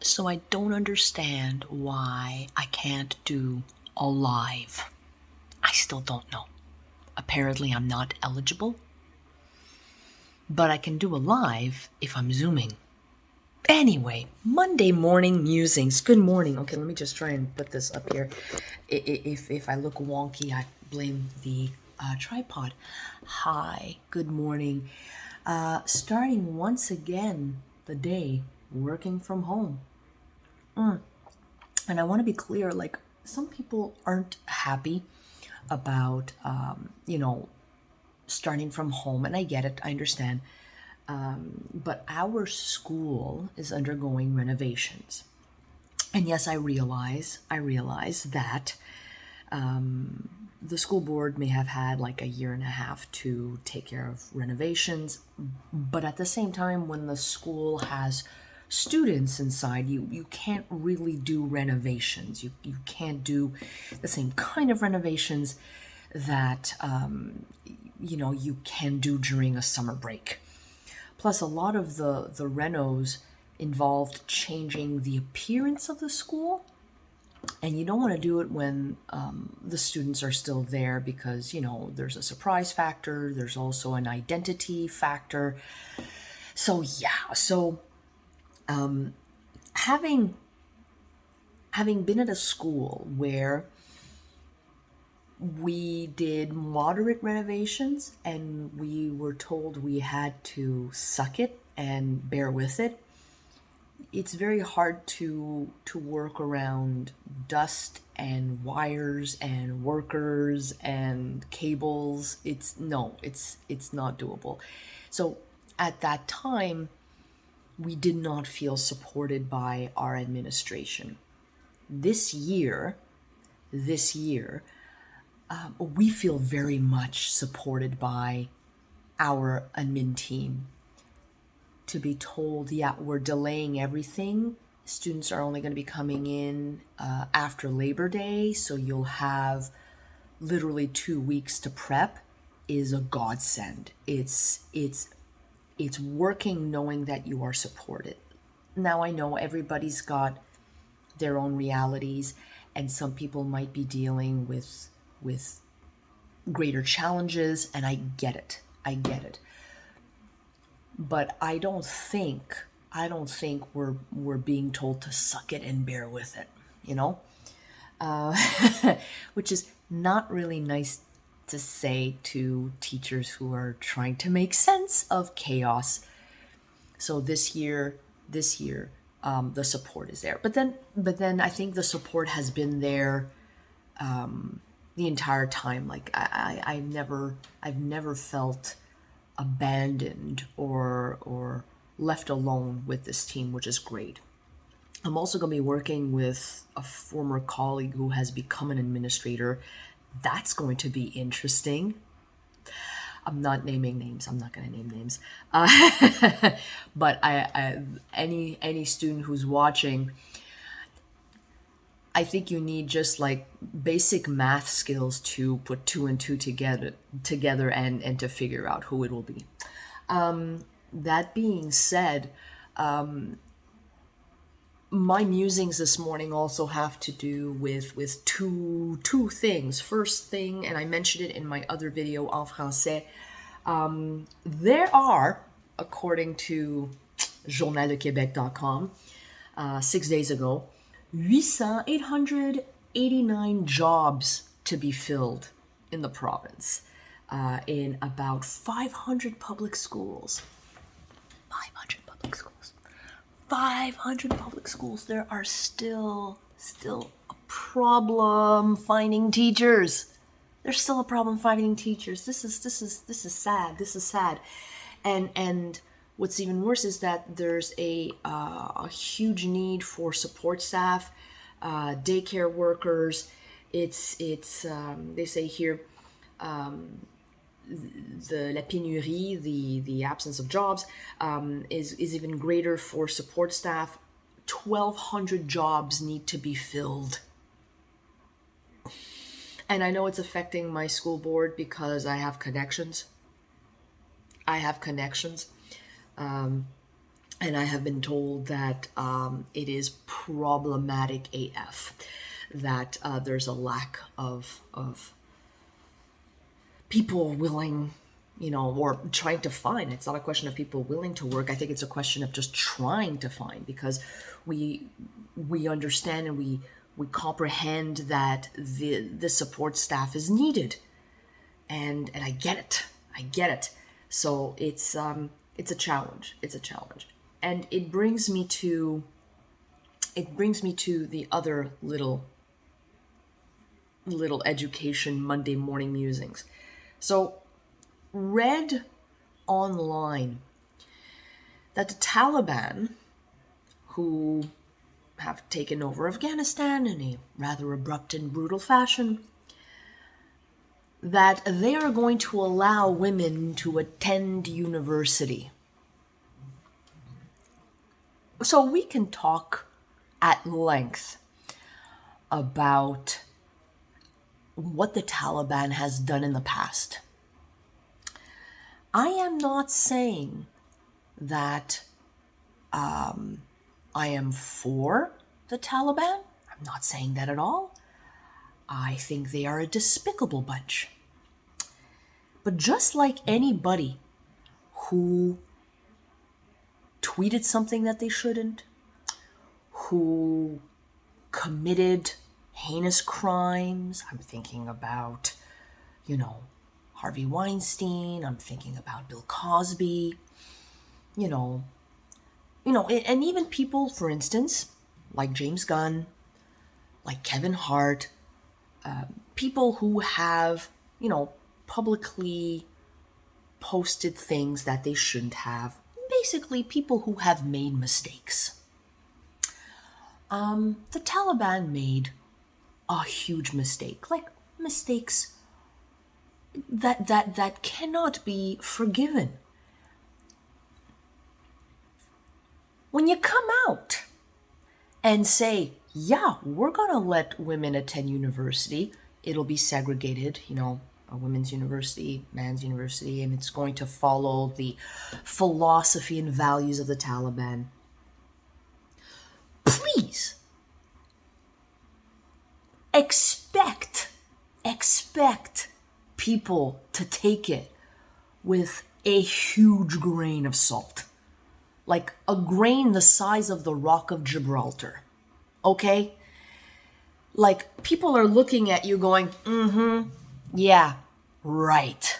So I don't understand why I can't do a live. I still don't know. Apparently, I'm not eligible, but I can do a live if I'm Zooming. Anyway, Monday morning musings. Good morning. Okay, let me just try and put this up here. If I look wonky, I blame the tripod. Hi, good morning. Starting once again the day working from home. And I want to be clear, like, some people aren't happy about, starting from home, and I get it, I understand. But our school is undergoing renovations. And yes, I realize that the school board may have had like a year and a half to take care of renovations, but at the same time, when the school has students inside, you can't really do renovations. You can't do the same kind of renovations that you can do during a summer break. Plus, a lot of the renos involved changing the appearance of the school, and you don't want to do it when the students are still there, because there's a surprise factor, there's also an identity factor. So yeah, having been at a school where we did moderate renovations and we were told we had to suck it and bear with it, it's very hard to work around dust and wires and workers and cables. It's not doable. So at that time, we did not feel supported by our administration. This year, we feel very much supported by our admin team. To be told, yeah, we're delaying everything. Students are only going to be coming in after Labor Day, so you'll have literally 2 weeks to prep, is a godsend. It's working knowing that you are supported. Now I know everybody's got their own realities, and some people might be dealing with greater challenges, and I get it. But I don't think we're being told to suck it and bear with it, uh, which is not really nice to say to teachers who are trying to make sense of chaos. So this year, the support is there. But then I think the support has been there the entire time. Like I've never felt abandoned or left alone with this team, which is great. I'm also going to be working with a former colleague who has become an administrator. That's going to be interesting. I'm not naming names. I'm not going to name names. But any student who's watching, I think you need just like basic math skills to put two and two together and to figure out who it will be. That being said, my musings this morning also have to do with two things. First thing, and I mentioned it in my other video en français, there are, according to journaldequebec.com, 6 days ago, 889 jobs to be filled in the province, in about 500 public schools. 500 public schools. 500 public schools. There are still a problem finding teachers. There's still a problem finding teachers. This is sad. This is sad. And what's even worse is that there's a huge need for support staff, daycare workers. It's they say here, la pénurie, the absence of jobs, is even greater for support staff. 1,200 jobs need to be filled. And I know it's affecting my school board because I have connections. And I have been told that it is problematic AF, that there's a lack of people willing, or trying to find. It's not a question of people willing to work. I think it's a question of just trying to find, because we understand and we comprehend that the support staff is needed, and I get it. So it's a challenge. And it brings me to the other little education Monday morning musings. So, read online that the Taliban, who have taken over Afghanistan in a rather abrupt and brutal fashion, that they are going to allow women to attend university. So we can talk at length about what the Taliban has done in the past. I am not saying that I am for the Taliban. I'm not saying that at all. I think they are a despicable bunch. But just like anybody who tweeted something that they shouldn't, who committed heinous crimes, I'm thinking about, Harvey Weinstein, I'm thinking about Bill Cosby, and even people, for instance, like James Gunn, like Kevin Hart, people who have, publicly posted things that they shouldn't have. Basically, people who have made mistakes. The Taliban made a huge mistake, like mistakes that cannot be forgiven. When you come out and say, yeah, we're going to let women attend university, it'll be segregated, a women's university, man's university, and it's going to follow the philosophy and values of the Taliban. Please expect people to take it with a huge grain of salt. Like a grain the size of the Rock of Gibraltar. Okay? Like people are looking at you going, yeah, right.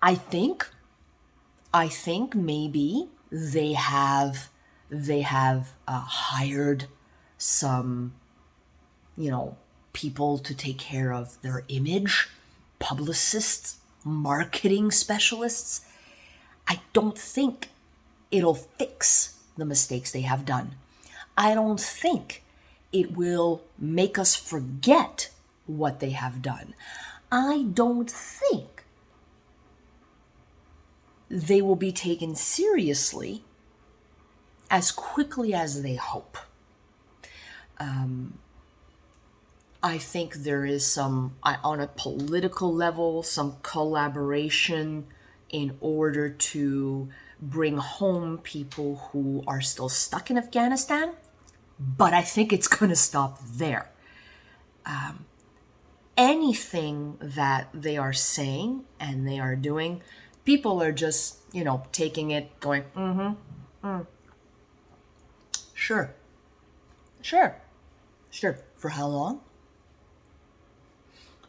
I think maybe they have hired some, people to take care of their image, publicists, marketing specialists. I don't think it'll fix the mistakes they have done. I don't think it will make us forget what they have done. I don't think they will be taken seriously as quickly as they hope. I think there is some, on a political level, some collaboration in order to bring home people who are still stuck in Afghanistan, but I think it's going to stop there. Anything that they are saying and they are doing, people are just, taking it, going, Sure. For how long?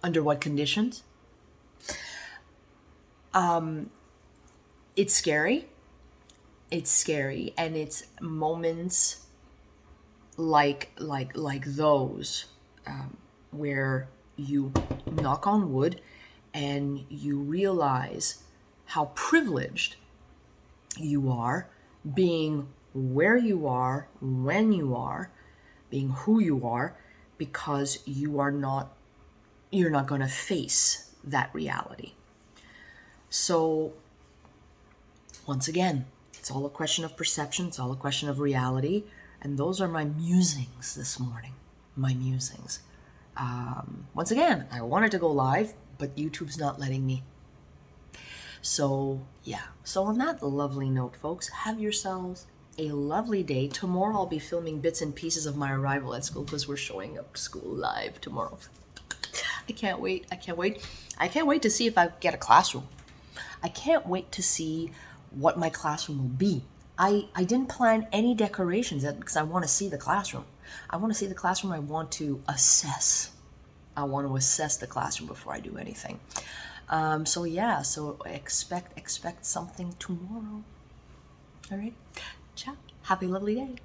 Under what conditions? It's scary. And it's moments like those where you knock on wood and you realize how privileged you are being where you are, when you are, being who you are, because you're not going to face that reality. So once again, it's all a question of perception, it's all a question of reality, and those are my musings this morning. My musings. Once again, I wanted to go live, but YouTube's not letting me. So yeah, so on that lovely note, folks, have yourselves a lovely day. Tomorrow I'll be filming bits and pieces of my arrival at school because we're showing up to school live tomorrow. I can't wait. I can't wait. I can't wait to see if I get a classroom. I can't wait to see what my classroom will be. I didn't plan any decorations because I want to see the classroom. I want to see the classroom. I want to assess. I want to assess the classroom before I do anything. So yeah, so expect something tomorrow. All right. Ciao. Have a lovely day.